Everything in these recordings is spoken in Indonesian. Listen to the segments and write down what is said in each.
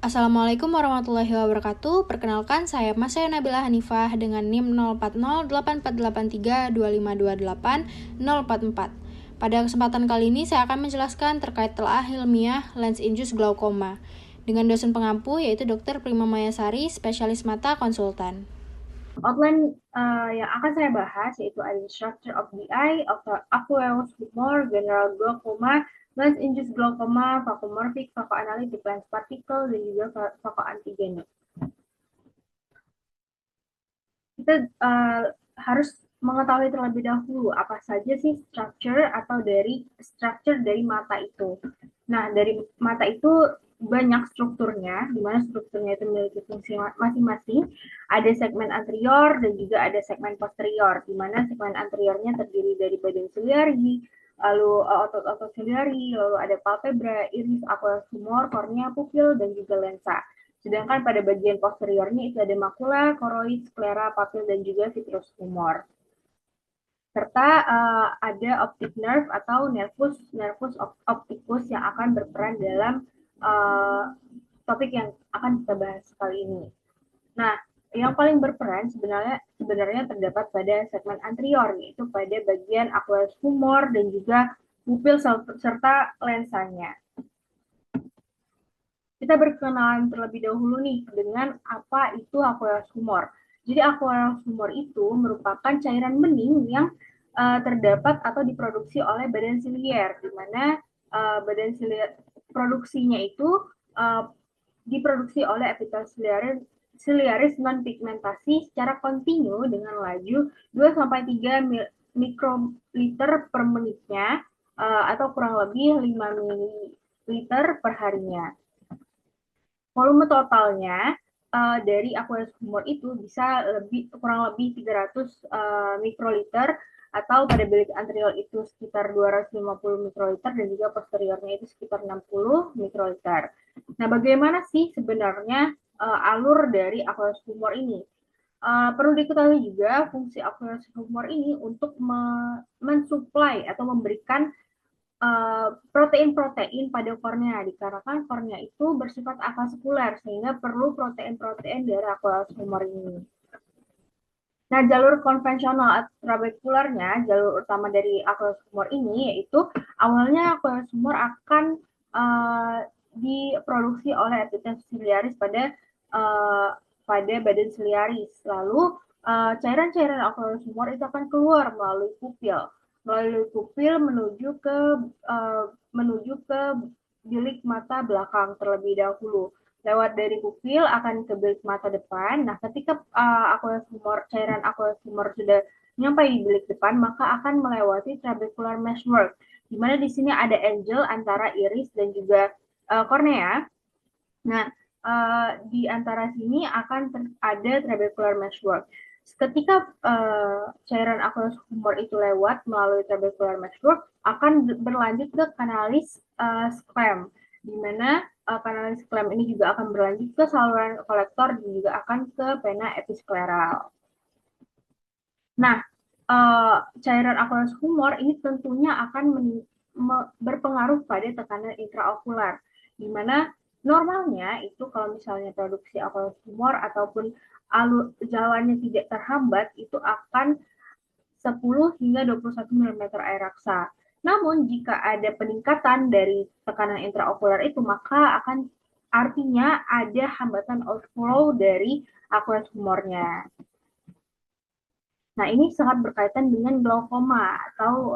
Assalamualaikum warahmatullahi wabarakatuh. Perkenalkan, saya Masaya Nabila Hanifah dengan NIM 04084832528-044. Pada kesempatan kali ini saya akan menjelaskan terkait telaah ilmiah lens-induced glaukoma dengan dosen pengampu yaitu Dr. Prima Mayasari, spesialis mata konsultan. Outline yang akan saya bahas yaitu ada structure of the eye, aqueous humor, general glaucoma, lens-induced glaucoma, vacuomorphic, vacuoanalytic lens particle, dan juga vacuoantigenik. Kita harus mengetahui terlebih dahulu apa saja sih structure dari mata itu. Nah, dari mata itu banyak strukturnya, di mana strukturnya itu memiliki fungsi masing-masing. Ada segmen anterior dan juga ada segmen posterior, di mana segmen anteriornya terdiri dari badan ciliary, lalu otot-otot ciliary, lalu ada palpebra, iris, aqueous humor, kornea, pupil, dan juga lensa. Sedangkan pada bagian posteriornya itu ada makula, koroid, sklera, papil, dan juga vitreous humor. Serta ada optic nerve atau nervus opticus yang akan berperan dalam topik yang akan kita bahas kali ini. Nah, yang paling berperan sebenarnya terdapat pada segmen anterior, yaitu pada bagian aqueous humor dan juga pupil serta lensanya. Kita berkenalan terlebih dahulu nih dengan apa itu aqueous humor. Jadi aqueous humor itu merupakan cairan bening yang terdapat atau diproduksi oleh badan silier, di mana badan silier produksinya itu diproduksi oleh epitel ciliaris non pigmentasi secara kontinu dengan laju 2-3 mikroliter per menitnya atau kurang lebih 5 mililiter per harinya. Volume totalnya dari aqueous humor itu bisa kurang lebih 300 mikroliter atau pada bilik anterior itu sekitar 250 mikroliter dan juga posteriornya itu sekitar 60 mikroliter. Nah, bagaimana sih sebenarnya alur dari aqueous humor ini? Perlu diketahui juga fungsi aqueous humor ini untuk mensuplai atau memberikan protein-protein pada kornea, dikarenakan kornea itu bersifat avaskuler sehingga perlu protein-protein dari aqueous humor ini. Nah, jalur konvensional trabekularnya, jalur utama dari aqueous humor ini yaitu awalnya aqueous humor akan diproduksi oleh epitel ciliaris pada badan ciliaris. Lalu cairan-cairan aqueous humor itu akan keluar melalui pupil menuju ke bilik mata belakang terlebih dahulu. Lewat dari pupil akan ke bilik mata depan. Nah, ketika cairan aqueous humor sudah sampai di bilik depan, maka akan melewati trabecular meshwork, di mana di sini ada angle antara iris dan juga kornea. Nah, di antara sini akan ada trabecular meshwork. Ketika cairan aqueous humor itu lewat melalui trabecular meshwork, akan berlanjut ke kanalis sclem, di mana kanalis sclem ini juga akan berlanjut ke saluran kolektor dan juga akan ke pena episkleral. Nah, cairan aqueous humor ini tentunya akan berpengaruh pada tekanan intraokular, di mana normalnya itu kalau misalnya produksi aqueous humor ataupun jalannya tidak terhambat itu akan 10 hingga 21 mm air raksa. Namun jika ada peningkatan dari tekanan intraokular itu, maka akan artinya ada hambatan outflow dari aqueous humornya. Nah, ini sangat berkaitan dengan glaukoma atau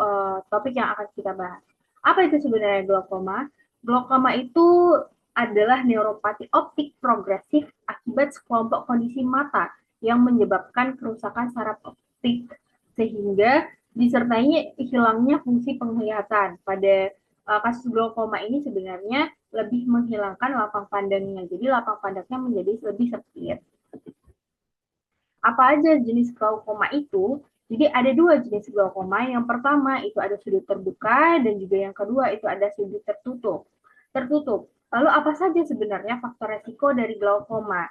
topik yang akan kita bahas. Apa itu sebenarnya glaukoma? Glaukoma itu adalah neuropati optik progresif akibat sekelompok kondisi mata yang menyebabkan kerusakan saraf optik sehingga disertai hilangnya fungsi penglihatan. Pada kasus glaukoma ini sebenarnya lebih menghilangkan lapang pandangnya. Jadi lapang pandangnya menjadi lebih sempit. Apa aja jenis glaukoma itu? Jadi ada dua jenis glaukoma. Yang pertama itu ada sudut terbuka dan juga yang kedua itu ada sudut tertutup. Tertutup. Lalu apa saja sebenarnya faktor resiko dari glaukoma?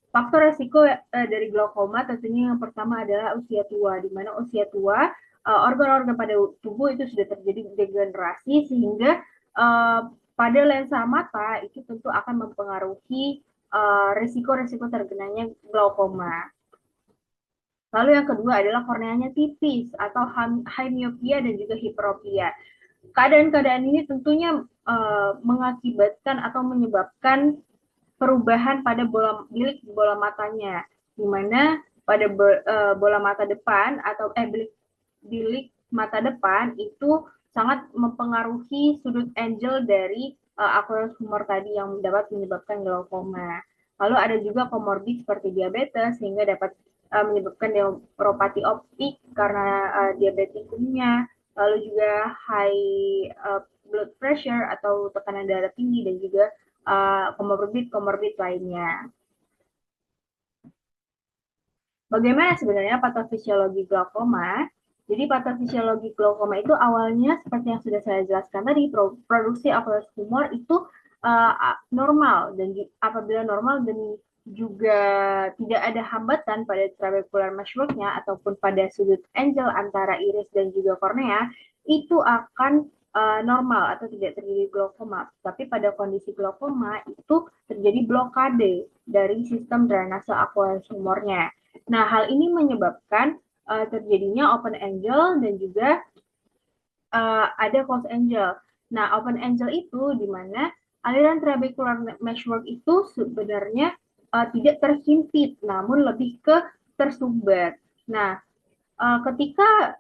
Faktor resiko dari glaukoma tentunya yang pertama adalah usia tua, di mana usia tua organ-organ pada tubuh itu sudah terjadi degenerasi sehingga pada lensa mata itu tentu akan mempengaruhi risiko-risiko terkenanya glaukoma. Lalu yang kedua adalah korneanya tipis atau high myopia dan juga hiperopia. Keadaan-keadaan ini tentunya mengakibatkan atau menyebabkan perubahan pada bilik bola matanya, di mana pada bola mata depan atau bilik mata depan itu sangat mempengaruhi sudut angle dari aqueous humor tadi yang dapat menyebabkan glaukoma. Lalu ada juga komorbid seperti diabetes sehingga dapat menyebabkan neuropati optik karena diabetikumnya, lalu juga high blood pressure atau tekanan darah tinggi dan juga komorbid lainnya. Bagaimana sebenarnya patofisiologi glaukoma? Jadi patofisiologi glaukoma itu awalnya seperti yang sudah saya jelaskan tadi, produksi aqueous humor itu normal dan apabila normal dan juga tidak ada hambatan pada trabecular meshwork-nya ataupun pada sudut angle antara iris dan juga kornea, itu akan normal atau tidak terjadi glaukoma. Tapi pada kondisi glaukoma itu terjadi blokade dari sistem drainase aqueous humornya. Nah, hal ini menyebabkan terjadinya open angle dan juga ada closed angle. Nah, open angle itu di mana aliran trabecular meshwork itu sebenarnya tidak terhimpit, namun lebih ke tersumbat. Nah, ketika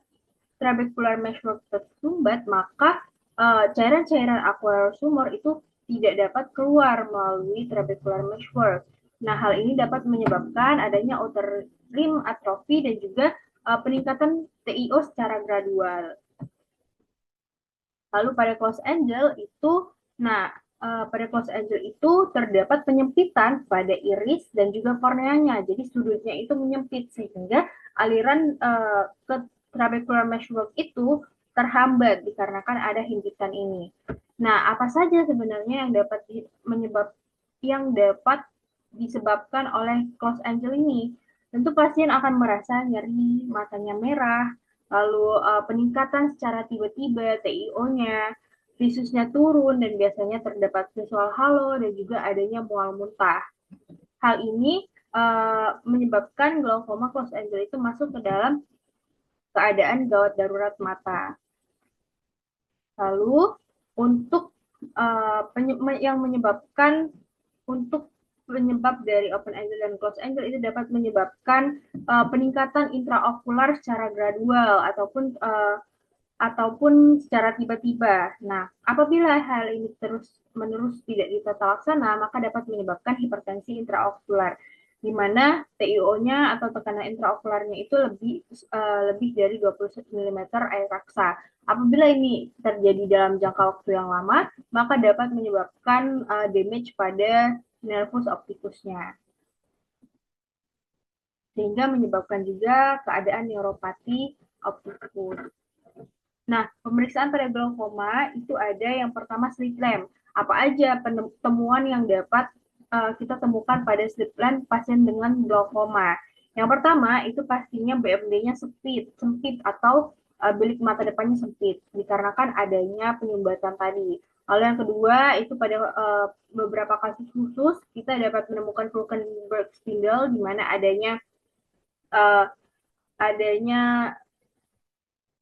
trabecular meshwork tersumbat, maka cairan-cairan aqueous humor itu tidak dapat keluar melalui trabecular meshwork. Nah, hal ini dapat menyebabkan adanya outer rim atrofi dan juga peningkatan TiO secara gradual. Lalu pada close angle itu, pada close angle itu terdapat penyempitan pada iris dan juga korneanya. Jadi sudutnya itu menyempit sehingga aliran ke trabecular meshwork itu terhambat dikarenakan ada himpitan ini. Nah, apa saja sebenarnya yang dapat disebabkan oleh close angle ini? Tentu pasien akan merasa nyeri, matanya merah, lalu peningkatan secara tiba-tiba TiO-nya, visusnya turun dan biasanya terdapat visual halo dan juga adanya mual muntah. Hal ini menyebabkan glaukoma close angle itu masuk ke dalam keadaan gawat darurat mata. Lalu untuk yang menyebabkan untuk penyebab dari open angle dan close angle itu dapat menyebabkan peningkatan intraokular secara gradual ataupun secara tiba-tiba. Nah, apabila hal ini terus-menerus tidak ditata laksana, maka dapat menyebabkan hipertensi intraokular, di mana TiO-nya atau tekanan intraokularnya itu lebih dari 20 mm air raksa. Apabila ini terjadi dalam jangka waktu yang lama, maka dapat menyebabkan damage pada nervus opticusnya, sehingga menyebabkan juga keadaan neuropati opticus. Nah, pemeriksaan pada glaukoma itu ada yang pertama slit lamp. Apa aja temuan yang dapat kita temukan pada slit lamp pasien dengan glaukoma? Yang pertama itu pastinya BMD-nya sempit atau bilik mata depannya sempit dikarenakan adanya penyumbatan tadi. Lalu yang kedua itu pada beberapa kasus khusus kita dapat menemukan Flukenberg spindle di mana adanya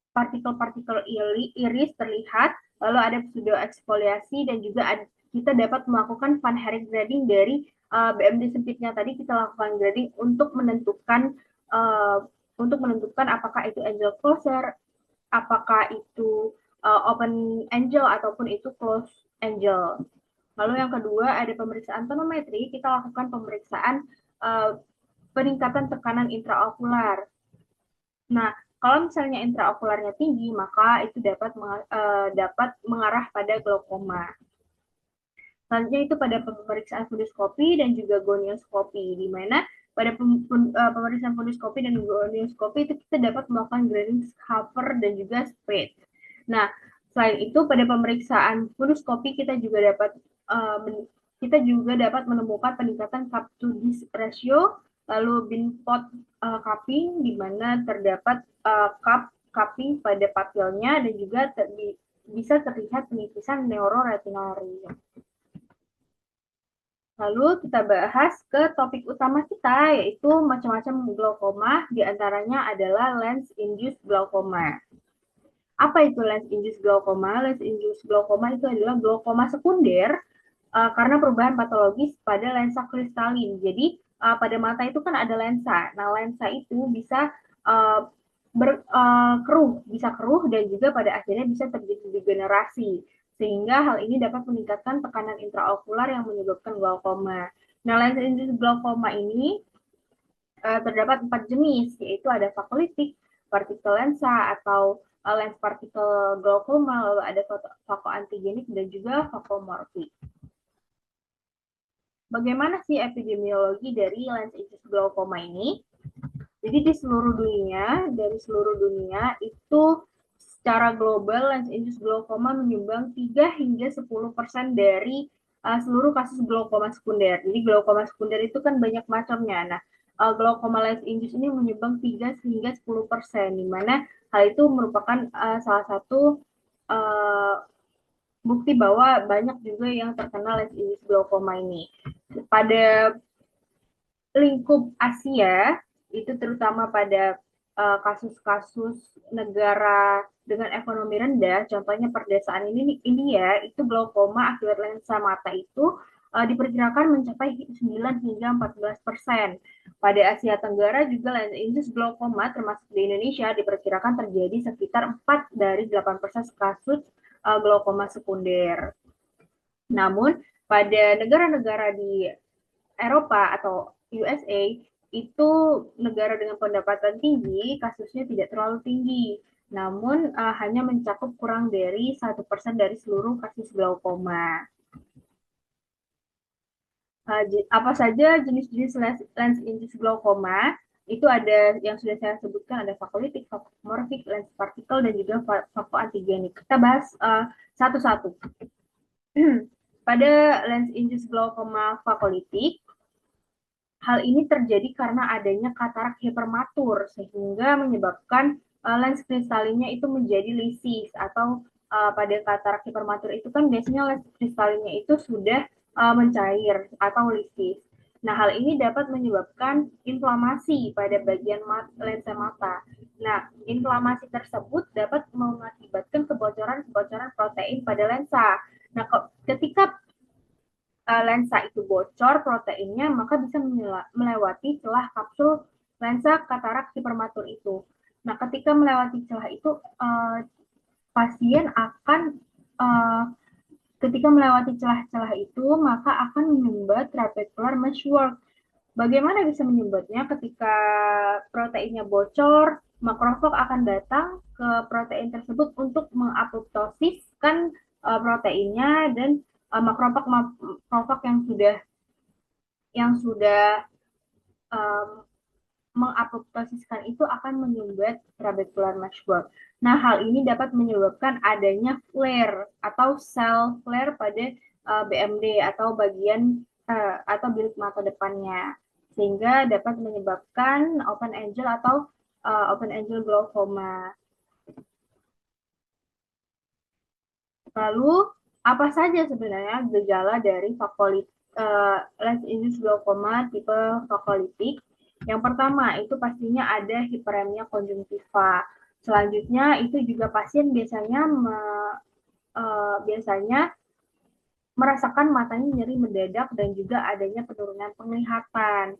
partikel-partikel iris terlihat, lalu ada pseudoexfoliasi dan juga kita dapat melakukan Van Herk grading dari BMD sempitnya tadi kita lakukan grading untuk menentukan apakah itu angle closer, apakah itu open angle ataupun itu close angle. Lalu yang kedua ada pemeriksaan tonometri, kita lakukan pemeriksaan peningkatan tekanan intraokular. Nah, kalau misalnya intraokularnya tinggi, maka itu dapat mengarah pada glaukoma. Selanjutnya itu pada pemeriksaan fundoskopi dan juga gonioskopi, di mana pada pemeriksaan fundoskopi dan gonioskopi itu kita dapat melakukan grading cover dan juga spread. Nah, selain itu pada pemeriksaan fundoskopi kita juga dapat menemukan peningkatan cup to disc ratio, lalu binpot cupping di mana terdapat cupping pada papilnya dan juga bisa terlihat penipisan neuroretinal rim. Lalu kita bahas ke topik utama kita, yaitu macam-macam glaukoma, diantaranya adalah lens-induced glaukoma. Apa itu lens-induced glaukoma? Lens-induced glaukoma itu adalah glaukoma sekunder karena perubahan patologis pada lensa kristalin. Jadi pada mata itu kan ada lensa. Nah, lensa itu bisa bisa keruh dan juga pada akhirnya bisa terjadi degenerasi. Sehingga hal ini dapat meningkatkan tekanan intraokular yang menyebabkan glaukoma. Nah, lens-induced glaukoma ini terdapat 4 jenis, yaitu ada fakolitik, partikel lensa atau lens partikel glaukoma, lalu ada fakoantigenik dan juga fakomorfik. Bagaimana sih epidemiologi dari lens-induced glaukoma ini? Jadi dari seluruh dunia itu secara global lens-induced glaukoma menyumbang 3 hingga 10% dari seluruh kasus glaukoma sekunder. Jadi glaukoma sekunder itu kan banyak macamnya. Nah, glaukoma lens-induced ini menyumbang 3 hingga 10%, di mana hal itu merupakan salah satu bukti bahwa banyak juga yang terkena lens-induced glaukoma ini. Pada lingkup Asia, itu terutama pada kasus-kasus negara dengan ekonomi rendah, contohnya perdesaan ini India, itu glaukoma akibat lensa mata itu diperkirakan mencapai 9 hingga 14%. Pada Asia Tenggara juga lens-induced glaukoma termasuk di Indonesia diperkirakan terjadi sekitar 4 dari 8% kasus glaukoma sekunder. Namun pada negara-negara di Eropa atau USA itu negara dengan pendapatan tinggi, kasusnya tidak terlalu tinggi, namun hanya mencakup kurang dari 1% dari seluruh kasus glaukoma. Apa saja jenis-jenis lens-induced glaukoma? Itu ada yang sudah saya sebutkan, ada fakolitik, fakomorfik, lens partikel, dan juga fakoantigenik. Kita bahas satu-satu. Pada lens-induced glaukoma fakolitik, hal ini terjadi karena adanya katarak hipermatur sehingga menyebabkan lens kristalinnya itu menjadi lisis atau pada katarak hipermatur itu kan biasanya lens kristalinnya itu sudah mencair atau lisis. Nah, hal ini dapat menyebabkan inflamasi pada bagian lensa mata. Nah, inflamasi tersebut dapat mengakibatkan kebocoran-kebocoran protein pada lensa. Nah, ketika lensa itu bocor proteinnya, maka bisa melewati celah kapsul lensa katarak hipermatur itu. Nah, ketika melewati celah itu, pasien akan ketika melewati celah-celah itu, maka akan menyumbat trabecular meshwork. Bagaimana bisa menyumbatnya? Ketika proteinnya bocor, makrofag akan datang ke protein tersebut untuk mengapoptosiskan proteinnya, dan makrofag yang sudah mengapoptosiskan itu akan menyumbat trabecular meshwork. Nah, hal ini dapat menyebabkan adanya flare atau cell flare pada BMD atau bagian atau bilik mata depannya, sehingga dapat menyebabkan open angle atau open angle glaukoma. Lalu, apa saja sebenarnya gejala dari lens-induced glaukoma tipe fakolitik? Yang pertama, itu pastinya ada hiperemia konjungtiva. Selanjutnya, itu juga pasien biasanya merasakan matanya nyeri mendadak dan juga adanya penurunan penglihatan.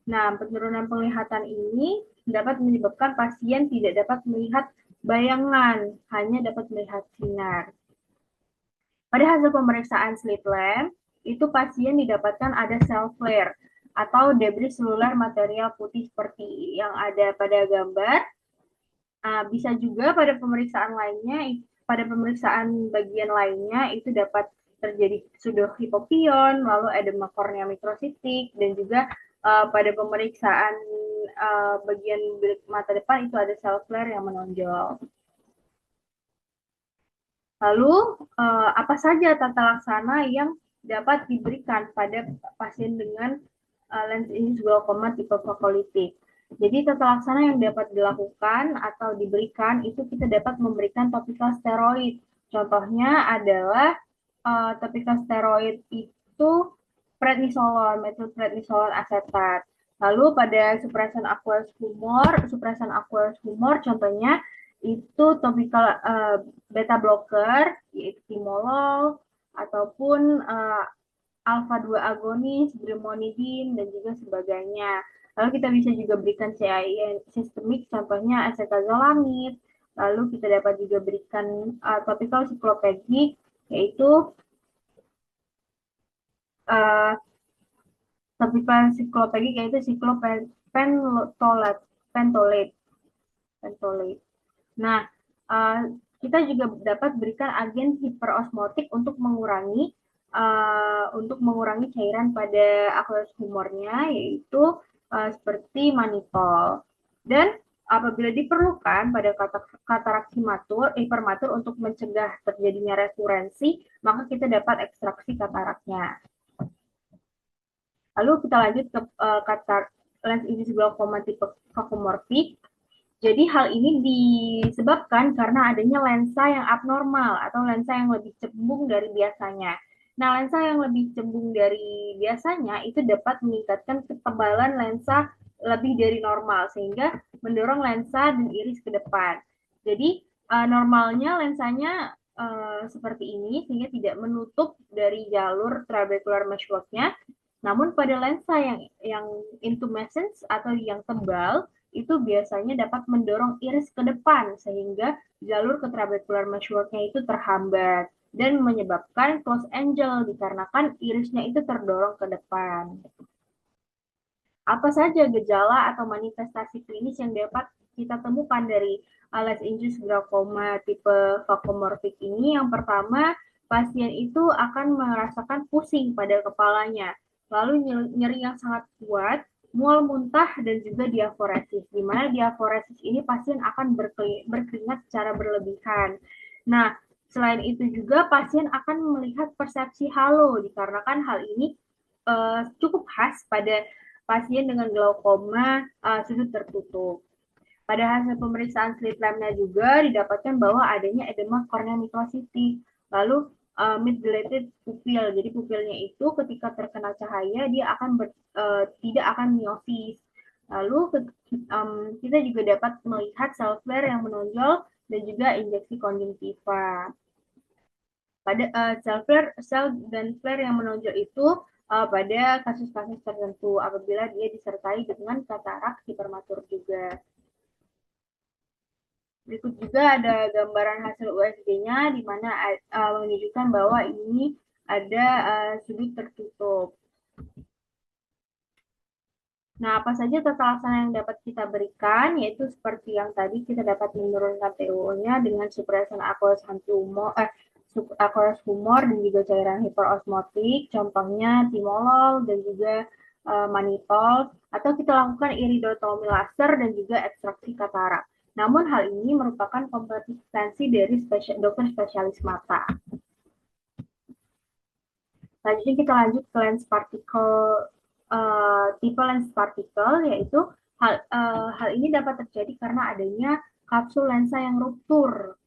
Nah, penurunan penglihatan ini dapat menyebabkan pasien tidak dapat melihat bayangan, hanya dapat melihat sinar. Pada hasil pemeriksaan slit lamp, itu pasien didapatkan ada cell flare atau debris seluler material putih seperti yang ada pada gambar. Bisa juga pada pemeriksaan bagian lainnya itu dapat terjadi pseudohipopion, lalu edema kornea mikrositik, dan juga pada pemeriksaan bagian bilik mata depan itu ada cell flare yang menonjol. Lalu, apa saja tata laksana yang dapat diberikan pada pasien dengan lens-induced glaukoma tipe fakolitik? Jadi, tata laksana yang dapat dilakukan atau diberikan itu kita dapat memberikan topical steroid. Contohnya adalah topikal steroid itu prednisolon, methylprednisolon asetat. Lalu pada supresan aqueous humor contohnya itu topikal beta blocker yaitu timolol ataupun alpha 2 agonis, brimonidin dan juga sebagainya. Lalu kita bisa juga berikan CAI sistemik contohnya acetazolamid. Lalu kita dapat juga berikan topikal siklopedik yaitu uh, topikal siklopedik yaitu siklopentolate. Pentolate. Nah, kita juga dapat berikan agen hiperosmotik untuk mengurangi cairan pada aqueous humornya yaitu seperti mannitol. Dan apabila diperlukan pada katarak hipermatur untuk mencegah terjadinya rekurensi, maka kita dapat ekstraksi kataraknya. Lalu kita lanjut ke lens induced glaukoma tipe vakuumorfik. Jadi hal ini disebabkan karena adanya lensa yang abnormal atau lensa yang lebih cembung dari biasanya. Nah, lensa yang lebih cembung dari biasanya itu dapat meningkatkan ketebalan lensa lebih dari normal sehingga mendorong lensa dan iris ke depan. Jadi normalnya lensanya seperti ini sehingga tidak menutup dari jalur trabecular meshwork-nya. Namun pada lensa yang intumescence atau yang tebal itu biasanya dapat mendorong iris ke depan sehingga jalur ke trabecular meshwork-nya itu terhambat dan menyebabkan closed angle dikarenakan irisnya itu terdorong ke depan. Apa saja gejala atau manifestasi klinis yang dapat kita temukan dari lens induced glaukoma tipe vakuumorfik ini? Yang pertama, pasien itu akan merasakan pusing pada kepalanya, lalu nyeri yang sangat kuat, mual muntah dan juga diaforesis. Di mana diaforesis ini pasien akan berkeringat secara berlebihan. Nah, selain itu juga pasien akan melihat persepsi halo dikarenakan hal ini cukup khas pada pasien dengan glaukoma sudut tertutup. Pada hasil pemeriksaan slit lamp-nya juga didapatkan bahwa adanya edema kornea mikrositik. Lalu mid-dilated pupil. Jadi pupilnya itu ketika terkena cahaya dia akan tidak akan miopis. Lalu kita juga dapat melihat sel flare yang menonjol dan juga injeksi konjungtiva. Pada sel dan flare yang menonjol itu pada kasus-kasus tertentu apabila dia disertai dengan katarak hipermatur juga. Berikut juga ada gambaran hasil USG-nya di mana menunjukkan bahwa ini ada sudut tertutup. Nah, apa saja tata laksana yang dapat kita berikan, yaitu seperti yang tadi kita dapat menurunkan TUO-nya dengan supresan aqueous humor dan juga cairan hiperosmotik, contohnya timolol dan juga mannitol, atau kita lakukan iridotomi laser dan juga ekstraksi katarak. Namun hal ini merupakan kompetensi dari dokter spesialis mata. Selanjutnya kita lanjut ke lens partikel tipe lens partikel, yaitu hal ini dapat terjadi karena adanya kapsul lensa yang ruptur.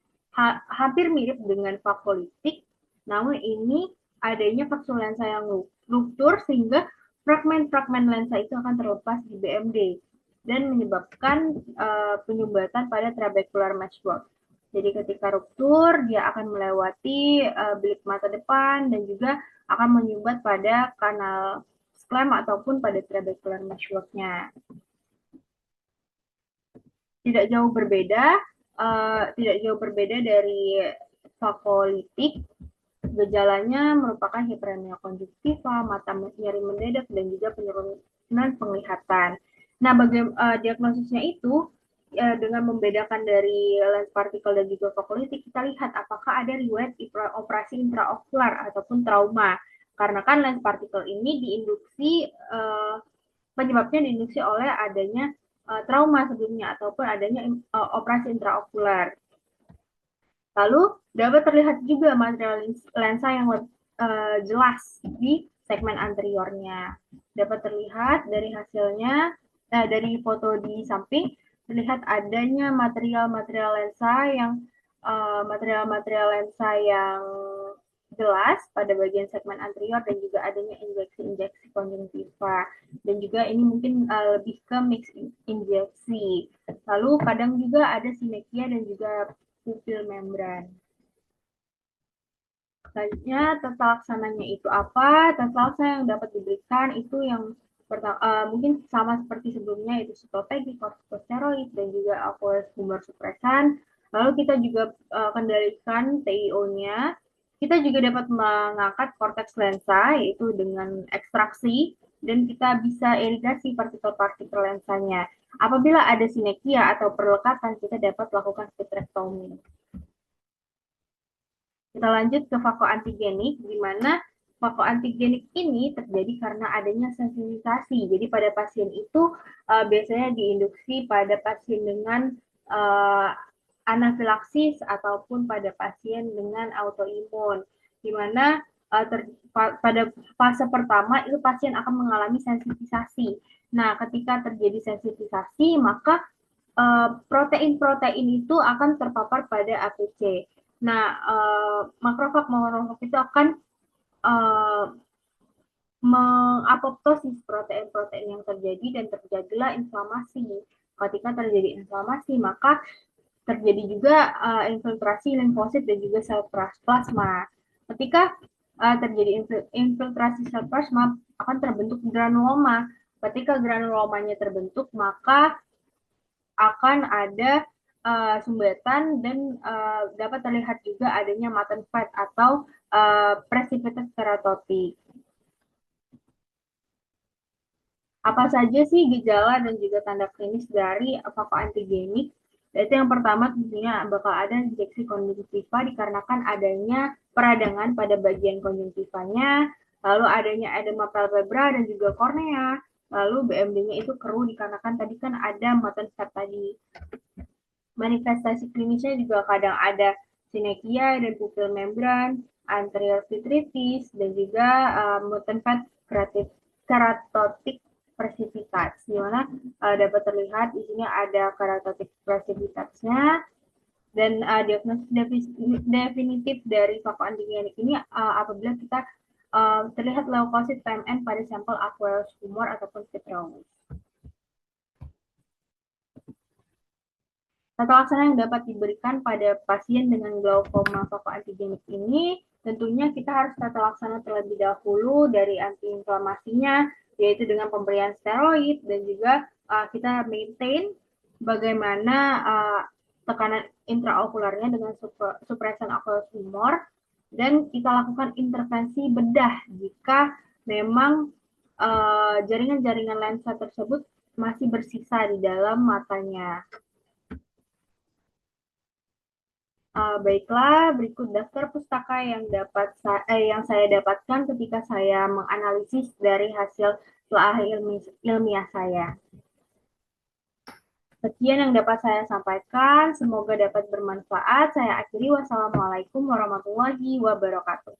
Hampir mirip dengan vakolitik, namun ini adanya kapsul lensa yang ruptur sehingga fragmen-fragmen lensa itu akan terlepas di BMD dan menyebabkan penyumbatan pada trabecular meshwork. Jadi ketika ruptur, dia akan melewati bilik mata depan dan juga akan menyumbat pada kanal sclem ataupun pada trabecular meshwork-nya. Tidak jauh berbeda dari vakolitik. Gejalanya merupakan hiperemia konjungtiva, mata nyeri mendadak dan juga penurunan penglihatan. Nah, diagnosisnya itu dengan membedakan dari lens partikel dan juga vakolitik, kita lihat apakah ada riwayat operasi intraokular ataupun trauma. Karena kan lens partikel ini penyebabnya diinduksi oleh adanya trauma sebelumnya ataupun adanya operasi intraokular. Lalu dapat terlihat juga material lensa yang jelas di segmen anteriornya. Dapat terlihat dari hasilnya, dari foto di samping, terlihat adanya material lensa yang material-material lensa yang jelas pada bagian segmen anterior dan juga adanya injeksi-injeksi konjungtiva dan juga ini mungkin lebih ke mix injeksi. Lalu kadang juga ada sinekia dan juga pupil membran. Selanjutnya tata laksananya itu apa? Tata laksana yang dapat diberikan itu yang pertama mungkin sama seperti sebelumnya itu sitotegi, kortikosteroid dan juga aqueous humor supresan. Lalu kita juga kendalikan TIO-nya. Kita juga dapat mengangkat korteks lensa yaitu dengan ekstraksi dan kita bisa irigasi partikel-partikel lensanya. Apabila ada sinekia atau perlekatan, kita dapat lakukan vitrectomy. Kita lanjut ke vakoantigenik, di mana vakoantigenik ini terjadi karena adanya sensitisasi. Jadi pada pasien itu biasanya diinduksi pada pasien dengan anafilaksis ataupun pada pasien dengan autoimun, di mana pada fase pertama itu pasien akan mengalami sensitisasi. Nah, ketika terjadi sensitisasi, maka protein-protein itu akan terpapar pada APC. Nah, makrofag itu akan mengapoptosis protein-protein yang terjadi dan terjadilah inflamasi. Ketika terjadi inflamasi, maka terjadi juga infiltrasi limfosit dan juga sel plasma. Ketika terjadi infiltrasi sel plasma, akan terbentuk granuloma. Ketika granulomanya terbentuk, maka akan ada sumbatan dan dapat terlihat juga adanya matten fat atau precipitate keratotik. Apa saja sih gejala dan juga tanda klinis dari vakoantigenik? Itu yang pertama tentunya bakal ada injeksi konjungtiva dikarenakan adanya peradangan pada bagian konjungtivanya, lalu adanya edema palpebra dan juga kornea, lalu BMD-nya itu keruh dikarenakan tadi kan ada matten fat tadi. Manifestasi klinisnya juga kadang ada sinekia dan pupil membran, anterior vitritis, dan juga matten fat keratotik precipitats, di mana dapat terlihat di sini ada keratotik precipitatsnya dan diagnosis definitif dari vakoantigenik ini apabila kita terlihat leukosit PMN pada sampel aqueous humor ataupun vitreous. Tata laksana yang dapat diberikan pada pasien dengan glaukoma vakoantigenik ini tentunya kita harus tata laksana terlebih dahulu dari antiinflamasinya, yaitu dengan pemberian steroid dan juga kita maintain bagaimana tekanan intraokularnya dengan supresan aqueous humor dan kita lakukan intervensi bedah jika memang jaringan-jaringan lensa tersebut masih bersisa di dalam matanya. Baiklah, berikut daftar pustaka yang saya dapatkan ketika saya menganalisis dari hasil telah ilmiah saya. Sekian yang dapat saya sampaikan, semoga dapat bermanfaat. Saya akhiri, wassalamualaikum warahmatullahi wabarakatuh.